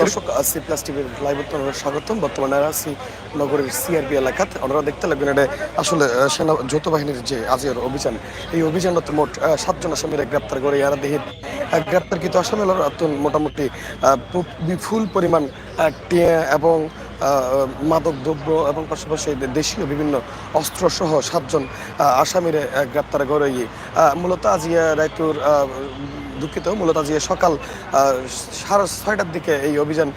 দর্শক C plus টিভির live স্বাগতম। বর্তমানে আছি নগরের সিআরবি এলাকাত। আপনারা দেখতে লাগবেন এটা আসলে সেনা যৌথ বাহিনীর যে আজকের অভিযান, এই অভিযানত মোট 7 জন আসামিরা গ্রেপ্তার করে। ইয়ারা দেহির গ্রেপ্তারকৃত আসামিরা মোটামুটি বিপুল পরিমাণ টিয়া এবং মাদক দ্রব্য এবং পাশাপাশি দেশীয় বিভিন্ন অস্ত্রসহ 7 জন আসামিরে গ্রেপ্তার করে। মূলত আজিয়া রায়তুর দুঃখিত, মূলত আজকে সকাল 6:30টার দিকে এই অভিযান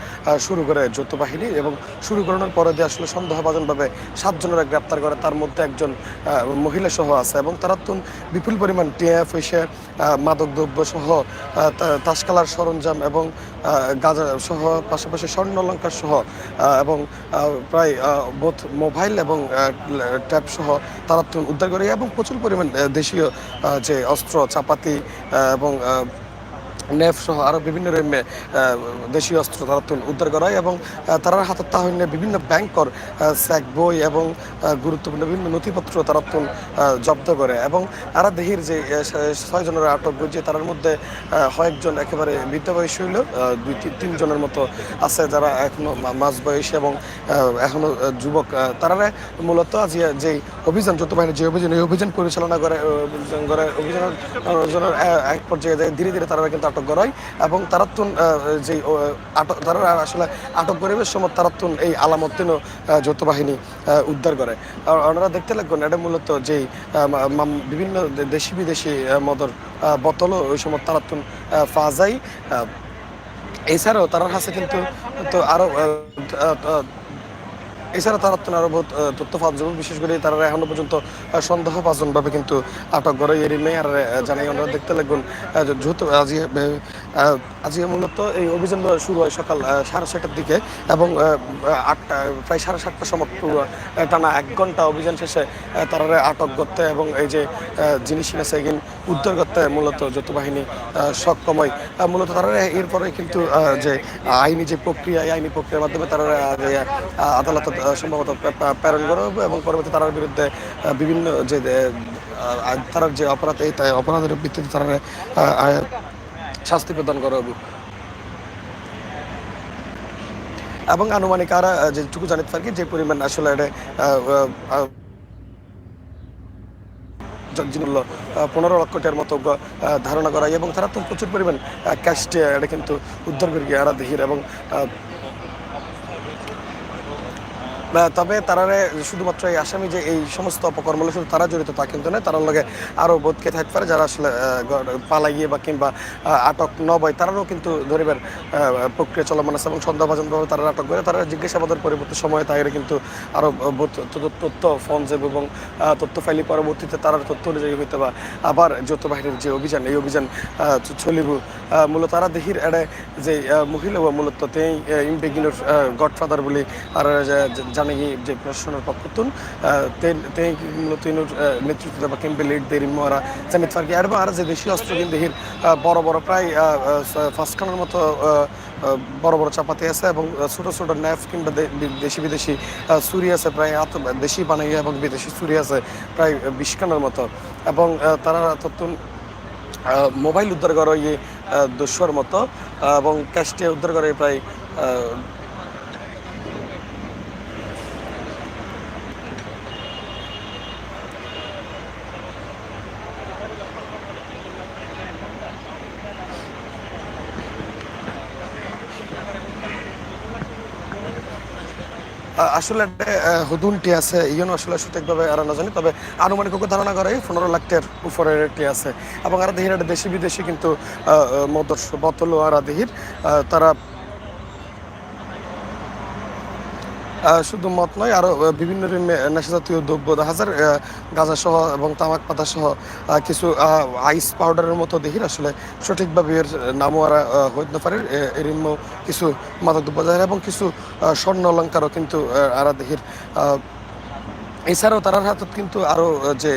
শুরু করে যৌথ বাহিনী, এবং শুরু করানোর পরে দিয়ে আসলে সন্দেহভাজনভাবে 7 জনেরা গ্রেপ্তার করে। তার মধ্যে একজন মহিলা সহ আছে, এবং তারা বিপুল পরিমাণ টিয়া পয়সা, মাদকদ্রব্য সহ তাসকালার সরঞ্জাম এবং গাঁজা সহ পাশাপাশি স্বর্ণ অলঙ্কার সহ এবং প্রায় বোধ মোবাইল এবং ট্যাব সহ তারা উদ্ধার করে, এবং প্রচুর পরিমাণ দেশীয় যে অস্ত্র চাপাতি এবং নেফ সহ আরও বিভিন্ন দেশীয় অস্ত্র তারা উদ্ধার করা হয়। এবং তারা হাতের তাহলে বিভিন্ন ব্যাংকর স্যাক বই এবং গুরুত্বপূর্ণ বিভিন্ন নথিপত্র তারা জব্দ করে। এবং তারা দেহির যে 6 জনের আটক যে তার মধ্যে কয়েকজন একেবারে বৃদ্ধ বয়সী হইল, 2-3 জনের মতো আছে যারা এখনো মাঝ বয়সী এবং এখনো যুবক। তারা মূলত আজ যে অভিযান যৌথ বাহিনী যে অভিযান, এই অভিযান পরিচালনা করে অভিযানের এক পর্যায়ে ধীরে ধীরে তারা কিন্তু আটক করা হয়। এবং তারা যে তারা আসলে আটক করিবার সময় তারা এই আলামতিন যৌথ বাহিনী উদ্ধার করে। ওনারা দেখতে লাগবেন এটা মূলত যেই বিভিন্ন দেশি বিদেশি মদর বোতলও ওই সময় তারা পাওয়া যায়। এছাড়াও তার কাছে কিন্তু আরো এছাড়া তারা আরো বহুত তথ্য পাওয়া যাবে। বিশেষ করে তারা এখনো পর্যন্ত সন্দেহভাজনভাবে কিন্তু আটক করে এরই মেয়ার জানাই। আমরা দেখতে লাগবেন যেহেতু আজকে মূলত এই অভিযান শুরু হয় সকাল 6:30টার দিকে, এবং প্রায় 7:30টার সময় পুরো টানা 1 ঘন্টা অভিযান শেষে তারা আটক করতে এবং এই যে জিনিস আছে এগিন উদ্ধার করতে মূলত যৌথ বাহিনী সক্ষম হয়। মূলত তারা এরপরে কিন্তু যে আইনি যে প্রক্রিয়া, এই আইনি প্রক্রিয়ার মাধ্যমে তারা আদালত সম্ভবত প্রেরণ করা হবে, এবং পরবর্তী তার বিরুদ্ধে বিভিন্ন যে তার যে অপরাধ, এই অপরাধের ভিত্তিতে তারা শাস্তি প্রদান করা হবে। এবং আনুমানিক আর যেটুকু জানিতে পারি যে পরিমাণ আসলে এটা 15 লক্ষ টাকার মতো ধারণা করা হয়। এবং তারা তো প্রচুর পরিমাণ ক্যাশ এটা কিন্তু উদ্ধার করে গিয়ে আরা দেহির। এবং তবে তারা শুধুমাত্র এই আসামি যে এই সমস্ত অপকর্ম শুধু তারা জড়িত তা কিন্তু নয়, তার লগে আরও বোধকে থাকতে পারে যারা আসলে পালাইয়ে বা কিংবা আটক নয়, তারাও কিন্তু ধরিবার প্রক্রিয়া চলমান আছে। এবং সন্দেহভাজনভাবে তারা আটক করে তারা জিজ্ঞাসাবাদের পরবর্তী সময়ে তাদের কিন্তু আরও তথ্য ফোন যাব এবং তথ্য ফাইলি পরবর্তীতে তারা তথ্য অনুযায়ী হইতে বা আবার যৌথ বাহিনীর যে অভিযান, এই অভিযান চলিব। মূলত তারা দেখির এড়ে যে মহিলা মূলত তেই ইমবেগিনোর গডফাদার বলে আর জানে যে প্রশাসনের পক্ষতুন মূলত নেতৃত্ব দেবা কেম্বে লিড দেরি মরা জানিত পারি। আর আর যে দেশীয় অস্ত্র কিন্তু দেখির বড় বড় প্রায় 5খানার মতো বড় বড় চাপাতি আছে, এবং ছোট ছোট ন্যাফ কিংবা দেশি বিদেশি ছুরি আছে প্রায় দেশি বানাইয়া, এবং বিদেশি ছুরি আছে প্রায় 20খানার মতো। এবং তারা তখন মোবাইল উদ্ধার করা ইয়ে 200-র মতো, এবং ক্যাশটিয়া উদ্ধার করে প্রায় আসলে হুদুনটি আছে ইয়েন আসলে সঠিকভাবে আর না জানি, তবে আনুমানিক ধারণা করে 15 লাখ টাকার উপরের একটি আছে। এবং আর দেহির দেশি বিদেশি কিন্তু মদর বোতল আর দেহির তারা শুধু মত নয়, আরও বিভিন্ন নেশাজাতীয় দ্রব্য 1000 গাঁজা সহ এবং তামাক পাতা সহ কিছু আইস পাউডারের মতো দেখির আসলে সঠিকভাবে এর নামও আর হইতে পারে। এর কিছু মাদক দ্রব্য এবং কিছু স্বর্ণ অলঙ্কারও কিন্তু আরা দেখির। এছাড়াও তার হাতত কিন্তু আরও যে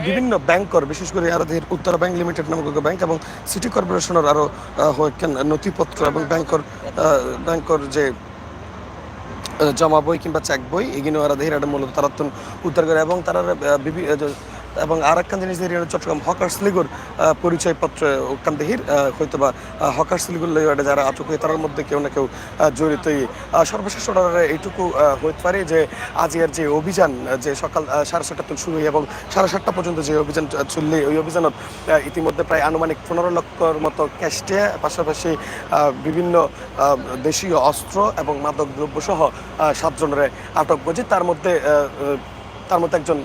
বিভিন্ন ব্যাংকর, বিশেষ করে আর উত্তর ব্যাংক লিমিটেড নামক ব্যাংক এবং সিটি কর্পোরেশনের আরও নথিপত্র এবং ব্যাংকর যে জমা বই কিংবা চেক বই এগুলো ওরা দেহের মূলত তারা উদ্ধার করে। এবং তারা এবং আর একখান জিনিস দিয়ে চট্টগ্রাম হকার্স লীগের পরিচয়পত্র ওখান দেহির হয়তোবা হকার্স লীগের লইয়ারে যারা আটক হয়ে তার মধ্যে কেউ না কেউ জড়িতই। সর্বশেষ অর্ডারে এইটুকু হইতে পারে যে আজকের যে অভিযান যে সকাল 7:30 থেকে শুরু হয় এবং 7:30 পর্যন্ত যে অভিযান চললে ওই অভিযানত ইতিমধ্যে প্রায় আনুমানিক 15 লক্ষর মতো ক্যাশটে পাশাপাশি বিভিন্ন দেশীয় অস্ত্র এবং মাদক দ্রব্য সহ 7 জনের আটক করছে। তার মধ্যে একজন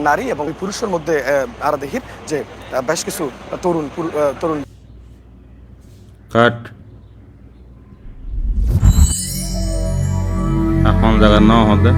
নারী এবং পুরুষের মধ্যে আরো দেখি যে বেশ কিছু তরুণ কাট এখন জায়গা ন হতে